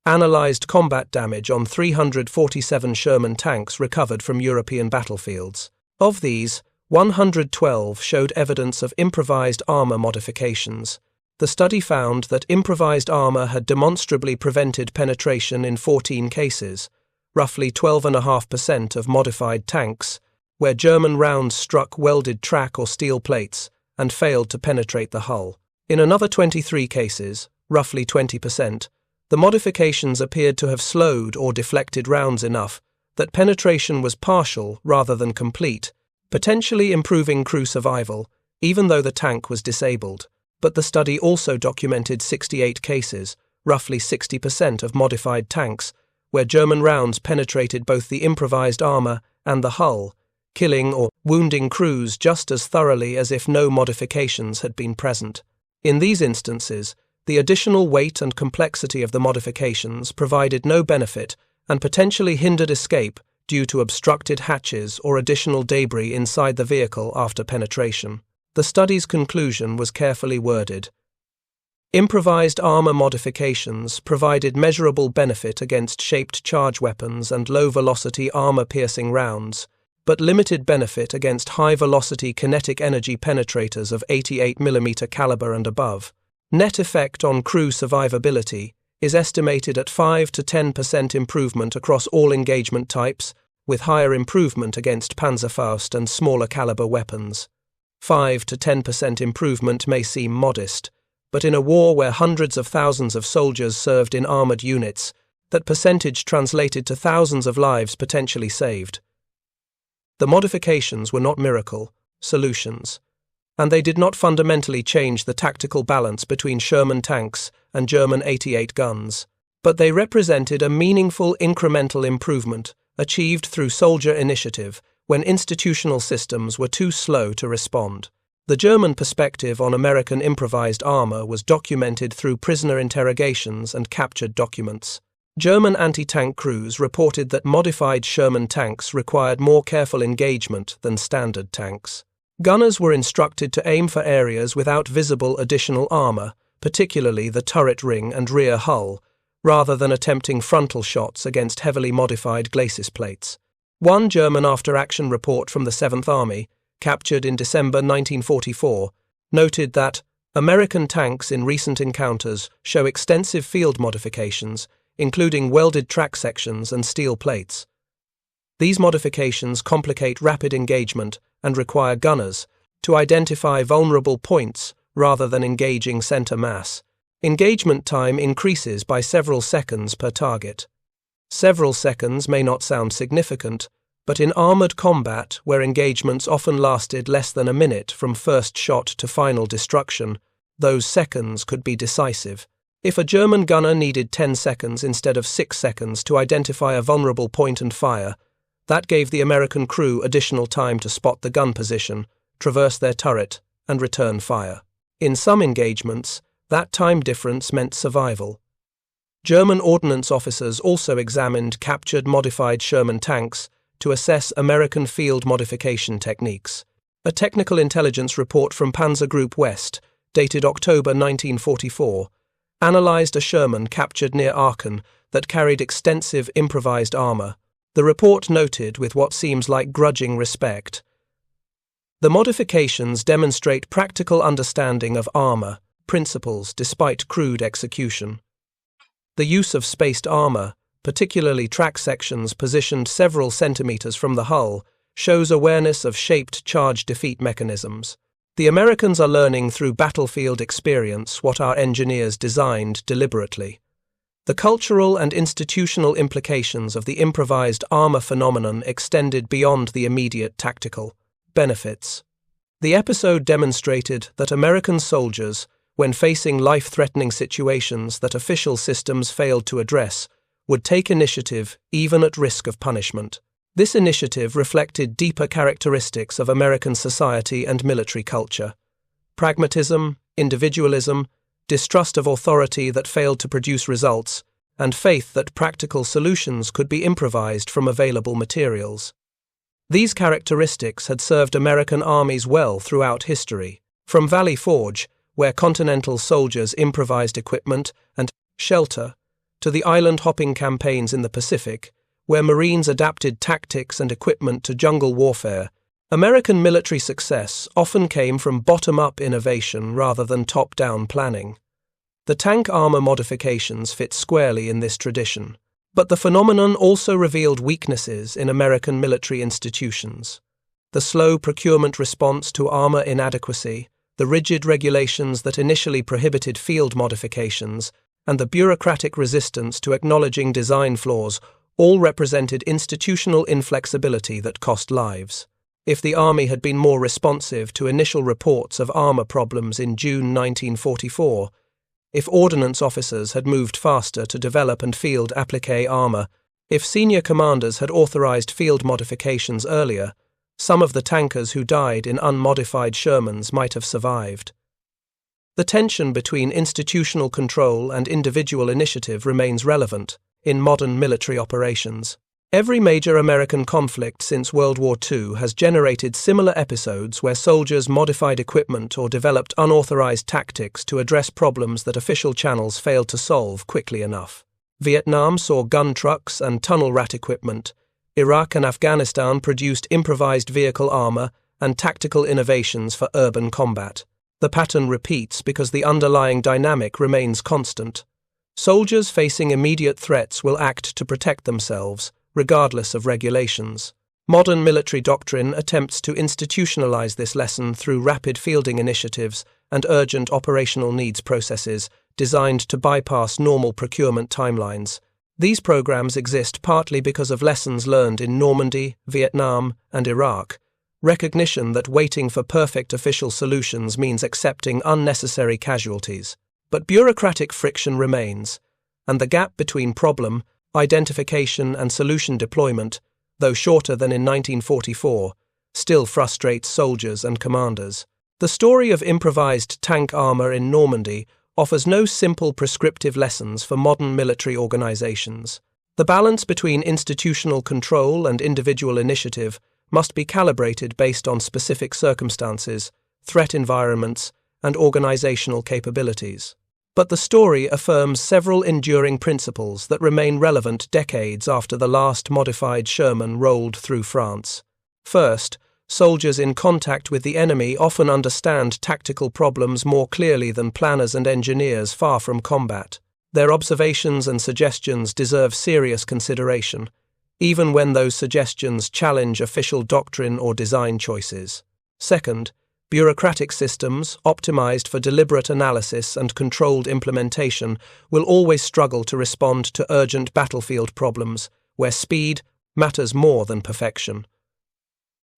analyzed combat damage on 347 Sherman tanks recovered from European battlefields. Of these, 112 showed evidence of improvised armor modifications. The study found that improvised armor had demonstrably prevented penetration in 14 cases, roughly 12.5% of modified tanks, where German rounds struck welded track or steel plates, and failed to penetrate the hull. In another 23 cases, roughly 20%, the modifications appeared to have slowed or deflected rounds enough that penetration was partial rather than complete, potentially improving crew survival, even though the tank was disabled. But the study also documented 68 cases, roughly 60% of modified tanks, where German rounds penetrated both the improvised armor and the hull, killing or wounding crews just as thoroughly as if no modifications had been present. In these instances, the additional weight and complexity of the modifications provided no benefit and potentially hindered escape due to obstructed hatches or additional debris inside the vehicle after penetration. The study's conclusion was carefully worded. Improvised armor modifications provided measurable benefit against shaped charge weapons and low-velocity armor-piercing rounds, but limited benefit against high-velocity kinetic energy penetrators of 88mm caliber and above. Net effect on crew survivability is estimated at 5 to 10% improvement across all engagement types, with higher improvement against Panzerfaust and smaller caliber weapons. 5 to 10% improvement may seem modest, but in a war where hundreds of thousands of soldiers served in armored units, that percentage translated to thousands of lives potentially saved. The modifications were not miracle solutions, and they did not fundamentally change the tactical balance between Sherman tanks and German 88 guns, but they represented a meaningful incremental improvement achieved through soldier initiative when institutional systems were too slow to respond. The German perspective on American improvised armor was documented through prisoner interrogations and captured documents. German anti-tank crews reported that modified Sherman tanks required more careful engagement than standard tanks. Gunners were instructed to aim for areas without visible additional armor, particularly the turret ring and rear hull, rather than attempting frontal shots against heavily modified glacis plates. One German after-action report from the 7th Army, captured in December 1944, noted that American tanks in recent encounters show extensive field modifications, including welded track sections and steel plates. These modifications complicate rapid engagement and require gunners to identify vulnerable points rather than engaging center mass. Engagement time increases by several seconds per target. Several seconds may not sound significant, but in armored combat, where engagements often lasted less than a minute from first shot to final destruction, those seconds could be decisive. If a German gunner needed 10 seconds instead of 6 seconds to identify a vulnerable point and fire, that gave the American crew additional time to spot the gun position, traverse their turret, and return fire. In some engagements, that time difference meant survival. German ordnance officers also examined captured modified Sherman tanks to assess American field modification techniques. A technical intelligence report from Panzer Group West, dated October 1944, analyzed a Sherman captured near Aachen that carried extensive improvised armor. The report noted with what seems like grudging respect, the modifications demonstrate practical understanding of armor principles despite crude execution. The use of spaced armor, particularly track sections positioned several centimeters from the hull, shows awareness of shaped charge defeat mechanisms. The Americans are learning through battlefield experience what our engineers designed deliberately. The cultural and institutional implications of the improvised armor phenomenon extended beyond the immediate tactical benefits. The episode demonstrated that American soldiers, when facing life-threatening situations that official systems failed to address, would take initiative even at risk of punishment. This initiative reflected deeper characteristics of American society and military culture: pragmatism, individualism, distrust of authority that failed to produce results, and faith that practical solutions could be improvised from available materials. These characteristics had served American armies well throughout history, from Valley Forge, where Continental soldiers improvised equipment and shelter, to the island-hopping campaigns in the Pacific, where Marines adapted tactics and equipment to jungle warfare. American military success often came from bottom-up innovation rather than top-down planning. The tank armor modifications fit squarely in this tradition, but the phenomenon also revealed weaknesses in American military institutions. The slow procurement response to armor inadequacy, the rigid regulations that initially prohibited field modifications, and the bureaucratic resistance to acknowledging design flaws all represented institutional inflexibility that cost lives. If the Army had been more responsive to initial reports of armor problems in June 1944, if ordnance officers had moved faster to develop and field appliqué armor, if senior commanders had authorized field modifications earlier, some of the tankers who died in unmodified Shermans might have survived. The tension between institutional control and individual initiative remains relevant in modern military operations. Every major American conflict since World War II has generated similar episodes where soldiers modified equipment or developed unauthorized tactics to address problems that official channels failed to solve quickly enough. Vietnam saw gun trucks and tunnel rat equipment. Iraq and Afghanistan produced improvised vehicle armor and tactical innovations for urban combat. The pattern repeats because the underlying dynamic remains constant. Soldiers facing immediate threats will act to protect themselves, regardless of regulations. Modern military doctrine attempts to institutionalize this lesson through rapid fielding initiatives and urgent operational needs processes designed to bypass normal procurement timelines. These programs exist partly because of lessons learned in Normandy, Vietnam, and Iraq, recognition that waiting for perfect official solutions means accepting unnecessary casualties. But bureaucratic friction remains, and the gap between problem, identification and solution deployment, though shorter than in 1944, still frustrates soldiers and commanders. The story of improvised tank armor in Normandy offers no simple prescriptive lessons for modern military organizations. The balance between institutional control and individual initiative must be calibrated based on specific circumstances, threat environments, and organizational capabilities. But the story affirms several enduring principles that remain relevant decades after the last modified Sherman rolled through France. First, soldiers in contact with the enemy often understand tactical problems more clearly than planners and engineers far from combat. Their observations and suggestions deserve serious consideration, even when those suggestions challenge official doctrine or design choices. Second, bureaucratic systems, optimized for deliberate analysis and controlled implementation, will always struggle to respond to urgent battlefield problems, where speed matters more than perfection.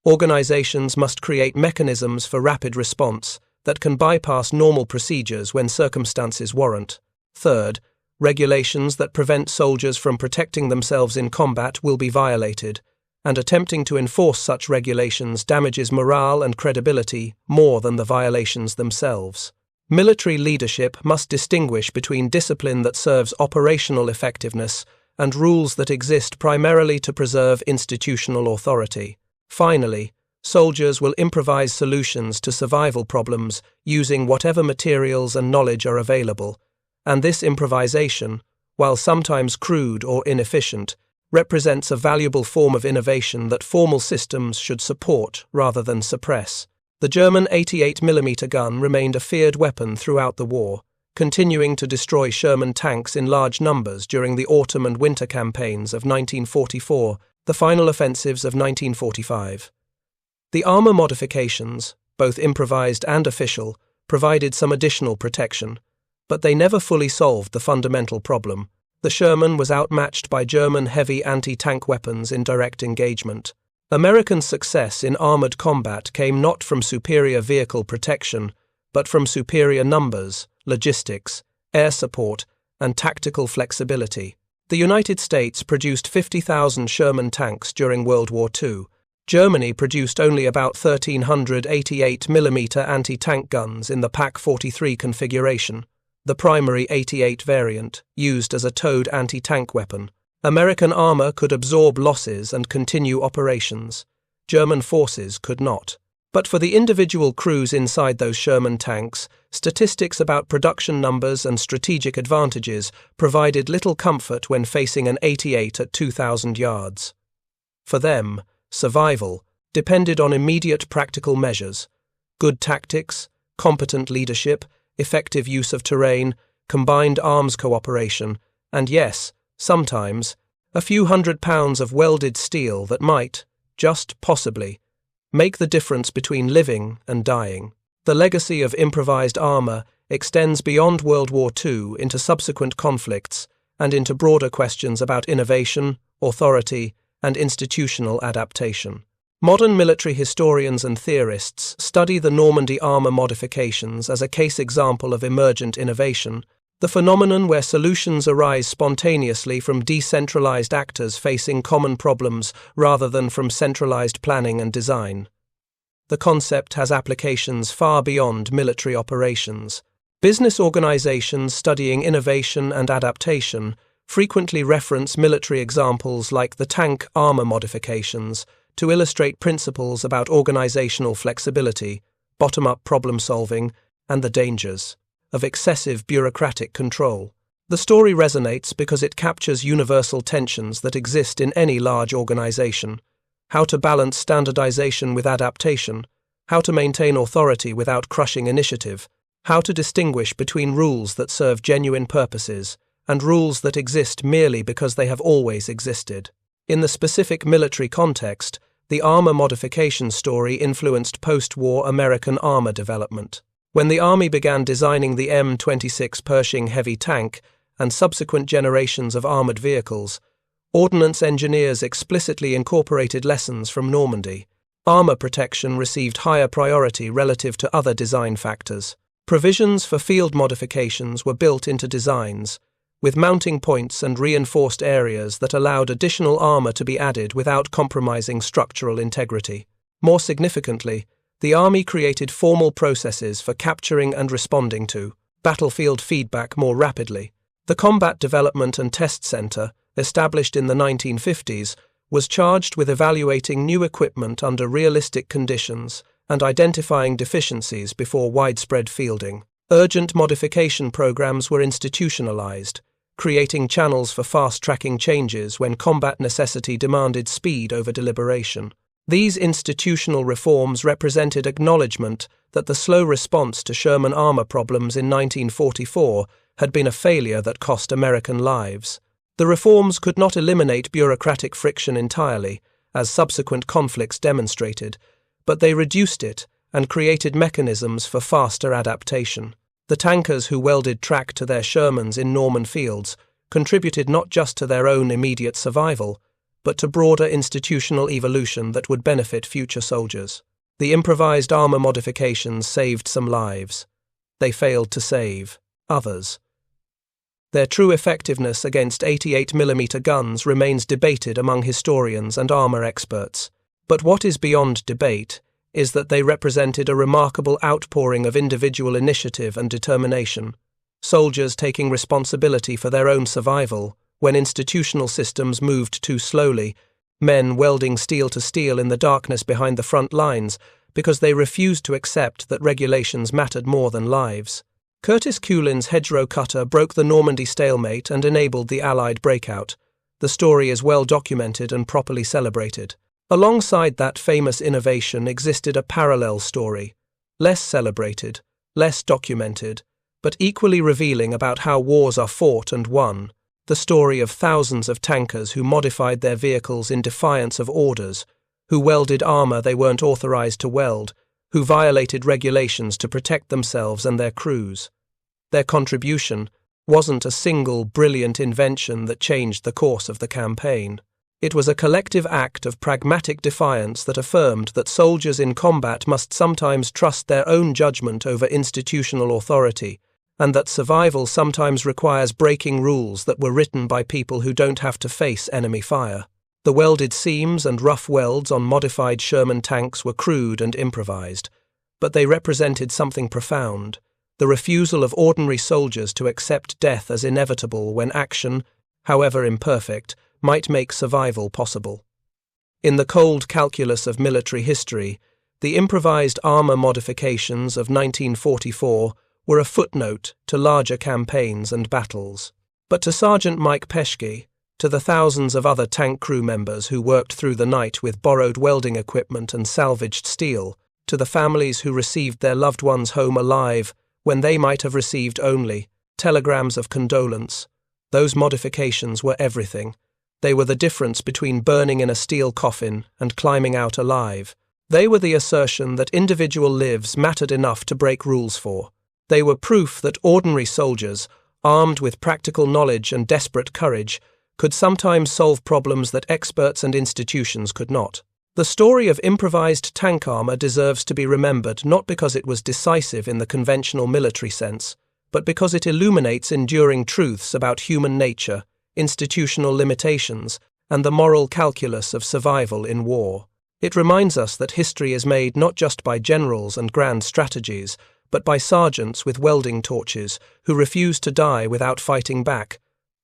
Organizations must create mechanisms for rapid response that can bypass normal procedures when circumstances warrant. Third, regulations that prevent soldiers from protecting themselves in combat will be violated, and attempting to enforce such regulations damages morale and credibility more than the violations themselves. Military leadership must distinguish between discipline that serves operational effectiveness and rules that exist primarily to preserve institutional authority. Finally, soldiers will improvise solutions to survival problems using whatever materials and knowledge are available, and this improvisation, while sometimes crude or inefficient, represents a valuable form of innovation that formal systems should support rather than suppress. The German 88mm gun remained a feared weapon throughout the war, continuing to destroy Sherman tanks in large numbers during the autumn and winter campaigns of 1944, the final offensives of 1945. The armor modifications, both improvised and official, provided some additional protection, but they never fully solved the fundamental problem. The Sherman was outmatched by German heavy anti-tank weapons in direct engagement. American success in armored combat came not from superior vehicle protection, but from superior numbers, logistics, air support, and tactical flexibility. The United States produced 50,000 Sherman tanks during World War II. Germany produced only about 1,300 88mm anti-tank guns in the PaK-43 configuration, the primary 88 variant, used as a towed anti-tank weapon. American armor could absorb losses and continue operations. German forces could not. But for the individual crews inside those Sherman tanks, statistics about production numbers and strategic advantages provided little comfort when facing an 88 at 2,000 yards. For them, survival depended on immediate practical measures: good tactics, competent leadership, effective use of terrain, combined arms cooperation, and yes, sometimes, a few £100 of welded steel that might, just possibly, make the difference between living and dying. The legacy of improvised armor extends beyond World War II into subsequent conflicts and into broader questions about innovation, authority, and institutional adaptation. Modern military historians and theorists study the Normandy armor modifications as a case example of emergent innovation, the phenomenon where solutions arise spontaneously from decentralized actors facing common problems rather than from centralized planning and design. The concept has applications far beyond military operations. Business organizations studying innovation and adaptation frequently reference military examples like the tank armor modifications to illustrate principles about organizational flexibility, bottom-up problem-solving, and the dangers of excessive bureaucratic control. The story resonates because it captures universal tensions that exist in any large organization: how to balance standardization with adaptation, how to maintain authority without crushing initiative, how to distinguish between rules that serve genuine purposes and rules that exist merely because they have always existed. In the specific military context, the armor modification story influenced post-war American armor development. When the Army began designing the M26 Pershing heavy tank and subsequent generations of armored vehicles, ordnance engineers explicitly incorporated lessons from Normandy. Armor protection received higher priority relative to other design factors. Provisions for field modifications were built into designs, with mounting points and reinforced areas that allowed additional armor to be added without compromising structural integrity. More significantly, the Army created formal processes for capturing and responding to battlefield feedback more rapidly. The Combat Development and Test Center, established in the 1950s, was charged with evaluating new equipment under realistic conditions and identifying deficiencies before widespread fielding. Urgent modification programs were institutionalized, creating channels for fast-tracking changes when combat necessity demanded speed over deliberation. These institutional reforms represented acknowledgement that the slow response to Sherman armor problems in 1944 had been a failure that cost American lives. The reforms could not eliminate bureaucratic friction entirely, as subsequent conflicts demonstrated, but they reduced it and created mechanisms for faster adaptation. The tankers who welded track to their Shermans in Norman fields contributed not just to their own immediate survival, but to broader institutional evolution that would benefit future soldiers. The improvised armor modifications saved some lives. They failed to save others. Their true effectiveness against 88mm guns remains debated among historians and armor experts. But what is beyond debate is that they represented a remarkable outpouring of individual initiative and determination, soldiers taking responsibility for their own survival when institutional systems moved too slowly, men welding steel to steel in the darkness behind the front lines because they refused to accept that regulations mattered more than lives. Curtis Culin's hedgerow cutter broke the Normandy stalemate and enabled the Allied breakout. The story is well documented and properly celebrated. Alongside that famous innovation existed a parallel story, less celebrated, less documented, but equally revealing about how wars are fought and won. The story of thousands of tankers who modified their vehicles in defiance of orders, who welded armor they weren't authorized to weld, who violated regulations to protect themselves and their crews. Their contribution wasn't a single brilliant invention that changed the course of the campaign. It was a collective act of pragmatic defiance that affirmed that soldiers in combat must sometimes trust their own judgment over institutional authority, and that survival sometimes requires breaking rules that were written by people who don't have to face enemy fire. The welded seams and rough welds on modified Sherman tanks were crude and improvised, but they represented something profound: the refusal of ordinary soldiers to accept death as inevitable when action, however imperfect, might make survival possible. In the cold calculus of military history, the improvised armor modifications of 1944 were a footnote to larger campaigns and battles. But to Sergeant Mike Peschke, to the thousands of other tank crew members who worked through the night with borrowed welding equipment and salvaged steel, to the families who received their loved ones home alive when they might have received only telegrams of condolence, those modifications were everything. They were the difference between burning in a steel coffin and climbing out alive. They were the assertion that individual lives mattered enough to break rules for. They were proof that ordinary soldiers, armed with practical knowledge and desperate courage, could sometimes solve problems that experts and institutions could not. The story of improvised tank armor deserves to be remembered not because it was decisive in the conventional military sense, but because it illuminates enduring truths about human nature, institutional limitations, and the moral calculus of survival in war. It reminds us that history is made not just by generals and grand strategies, but by sergeants with welding torches who refuse to die without fighting back,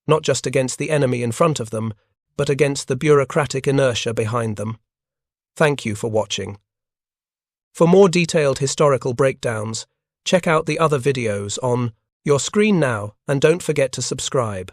not just against the enemy in front of them, but against the bureaucratic inertia behind them. Thank you for watching. For more detailed historical breakdowns, check out the other videos on your screen now, and don't forget to subscribe.